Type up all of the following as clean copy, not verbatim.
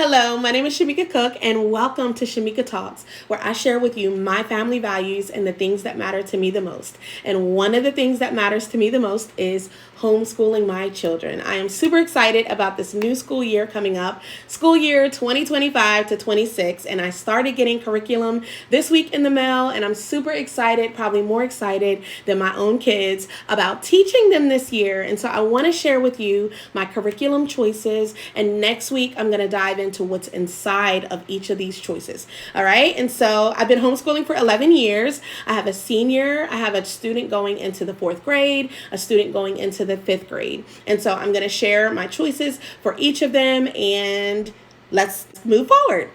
Hello, my name is Shamika Cook, and welcome to Shamika Talks, where I share with you my family values and the things that matter to me the most. And one of the things that matters to me the most is homeschooling my children. I am super excited about this new school year coming up, school year 2025 to 26, and I started getting curriculum this week in the mail, and I'm super excited, probably more excited than my own kids, about teaching them this year. And so I want to share with you my curriculum choices, and next week I'm going to dive into what's inside of each of these choices. All right. And so I've been homeschooling for 11 years. I have a senior, I have a student going into the 4th grade, a student going into the 5th grade. And so I'm going to share my choices for each of them, and let's move forward.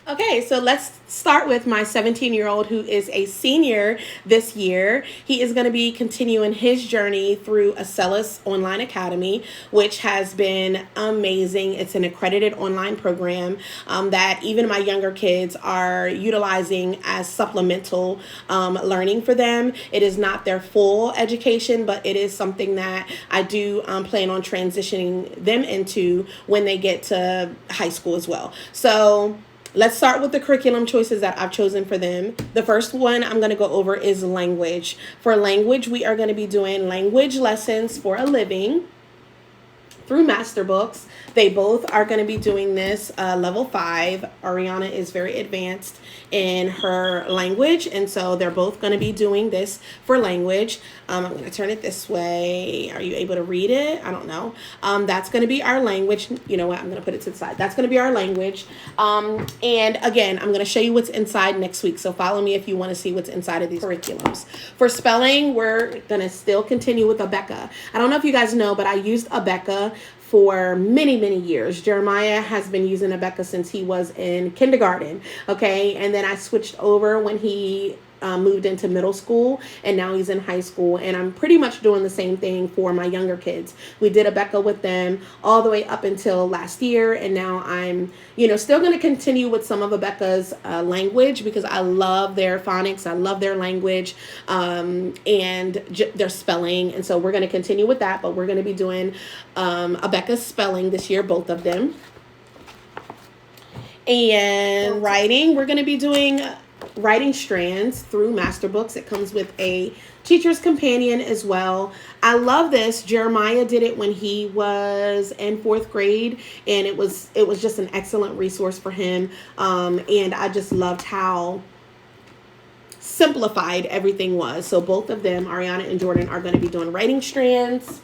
Okay, so let's start with my 17-year-old who is a senior this year. He is going to be continuing his journey through Acellus Online Academy, which has been amazing. It's an accredited online program that even my younger kids are utilizing as supplemental learning for them. It is not their full education, but it is something that I do plan on transitioning them into when they get to high school as well. So let's start with the curriculum choices that I've chosen for them. The first one I'm going to go over is language. For language, we are going to be doing language lessons for a living through MasterBooks. They both are going to be doing this level 5. Ariana is very advanced in her language, and so they're both going to be doing this for language. I'm going to turn it this way. Are you able to read it? I don't know. That's going to be our language. You know what? I'm going to put it to the side. That's going to be our language. And again, I'm going to show you what's inside next week. So follow me if you want to see what's inside of these curriculums. For spelling, we're going to still continue with Abeka. I don't know if you guys know, but I used Abeka for many years. Jeremiah has been using Abeka since he was in kindergarten. Okay. And then I switched over when he moved into middle school, and now he's in high school, and I'm pretty much doing the same thing for my younger kids. We did Abeka with them all the way up until last year, and now I'm still going to continue with some of Abeka's language, because I love their phonics, I love their language, and their spelling, and so we're going to continue with that. But we're going to be doing Abeka's spelling this year, both of them. And writing, we're going to be doing writing strands through MasterBooks. It comes with a teacher's companion as well. I love this. Jeremiah did it when he was in 4th grade, and it was just an excellent resource for him. And I just loved how simplified everything was. So both of them, Ariana and Jordan, are going to be doing writing strands.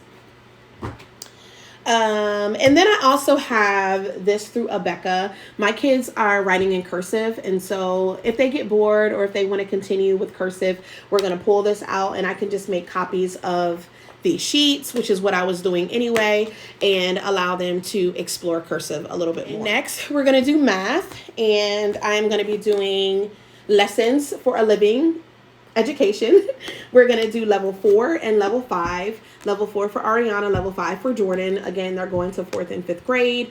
And then I also have this through Abeka. My kids are writing in cursive, and so if they get bored or if they want to continue with cursive, we're going to pull this out, and I can just make copies of these sheets, which is what I was doing anyway, and allow them to explore cursive a little bit more. Next, we're going to do math, and I'm going to be doing lessons for a living education. We're going to do level 4 and level 5. Level 4 for Ariana, level 5 for Jordan. Again, they're going to 4th and 5th grade.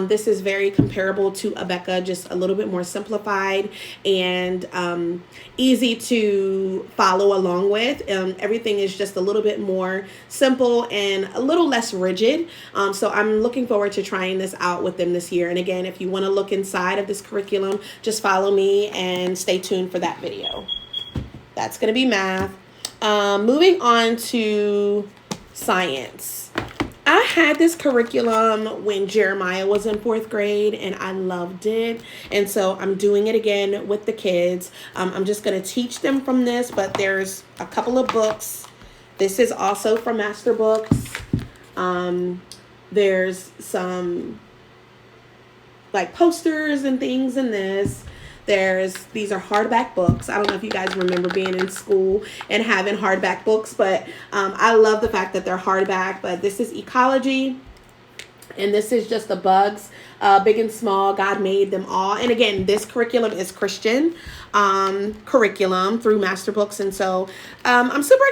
This is very comparable to Abeka, just a little bit more simplified and easy to follow along with. Everything is just a little bit more simple and a little less rigid. So I'm looking forward to trying this out with them this year. And again, if you want to look inside of this curriculum, just follow me and stay tuned for that video. That's going to be math. Moving on to science. I had this curriculum when Jeremiah was in 4th grade, and I loved it. And so I'm doing it again with the kids. I'm just going to teach them from this, but there's a couple of books. This is also from MasterBooks. There's some like posters and things in this. These are hardback books. I don't know if you guys remember being in school and having hardback books, but I love the fact that they're hardback. But this is ecology, and this is just the bugs, big and small. God made them all. And again, this curriculum is Christian curriculum through MasterBooks, and so I'm super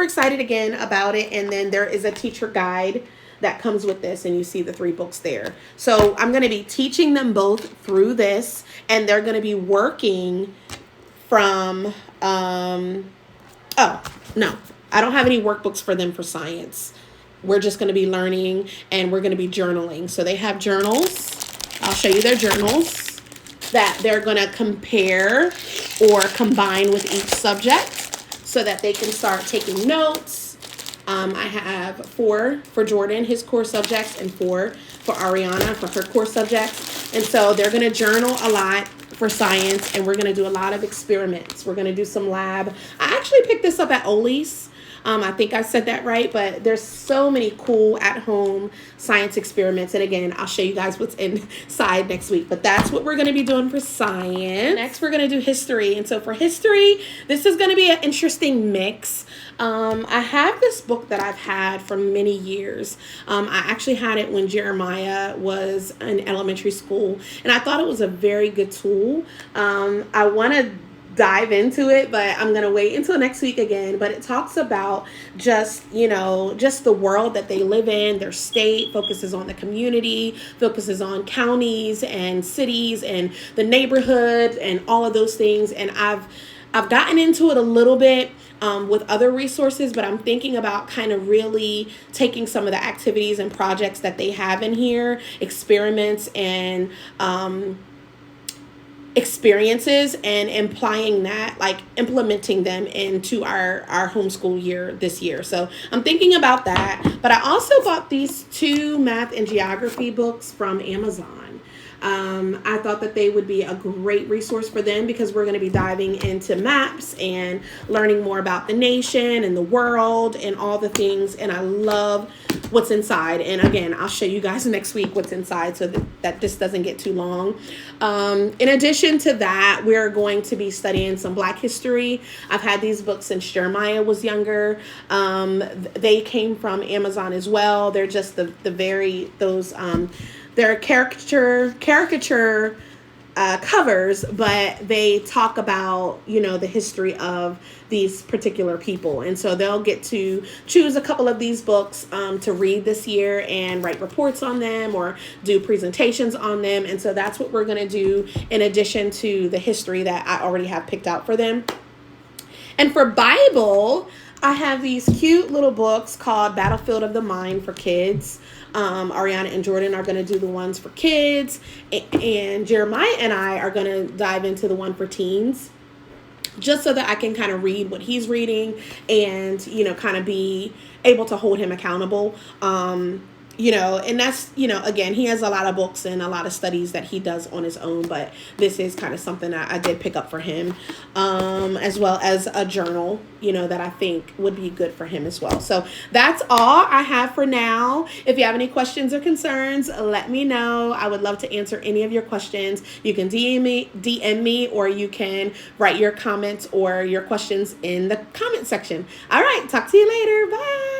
excited again about it. And then there is a teacher guide that comes with this, and you see the 3 books there. So I'm going to be teaching them both through this, and they're going to be working from oh no, I don't have any workbooks for them for science. We're just going to be learning, and we're going to be journaling. So they have journals. I'll show you their journals that they're going to compare or combine with each subject so that they can start taking notes. I have 4 for Jordan, his core subjects, and 4 for Ariana for her core subjects. And so they're going to journal a lot for science, and we're going to do a lot of experiments. We're going to do some lab. I actually picked this up at Ole's. I think I said that right, but there's so many cool at-home science experiments. And again, I'll show you guys what's inside next week. But that's what we're going to be doing for science. Next, we're going to do history. And so for history, this is going to be an interesting mix. I have this book that I've had for many years. I actually had it when Jeremiah was in elementary school, and I thought it was a very good tool. I want to dive into it, but I'm going to wait until next week again. But it talks about just the world that they live in, their state, focuses on the community, focuses on counties and cities and the neighborhood and all of those things. And I've gotten into it a little bit with other resources, but I'm thinking about kind of really taking some of the activities and projects that they have in here, experiments and experiences, and implying that, like implementing them into our homeschool year this year. So I'm thinking about that. But I also bought these 2 math and geography books from Amazon. I thought that they would be a great resource for them because we're going to be diving into maps and learning more about the nation and the world and all the things. And I love what's inside. And again, I'll show you guys next week what's inside so that this doesn't get too long. In addition to that, we're going to be studying some Black history. I've had these books since Jeremiah was younger. They came from Amazon as well. They're just they're caricature covers, but they talk about, the history of these particular people. And so they'll get to choose a couple of these books to read this year and write reports on them or do presentations on them. And so that's what we're going to do in addition to the history that I already have picked out for them. And for Bible, I have these cute little books called Battlefield of the Mind for kids. Ariana and Jordan are going to do the ones for kids, and Jeremiah and I are going to dive into the one for teens, just so that I can kind of read what he's reading and, kind of be able to hold him accountable. And that's, again, he has a lot of books and a lot of studies that he does on his own, but this is kind of something that I did pick up for him, as well as a journal, that I think would be good for him as well. So that's all I have for now. If you have any questions or concerns, let me know. I would love to answer any of your questions. You can DM me, or you can write your comments or your questions in the comment section. All right. Talk to you later. Bye.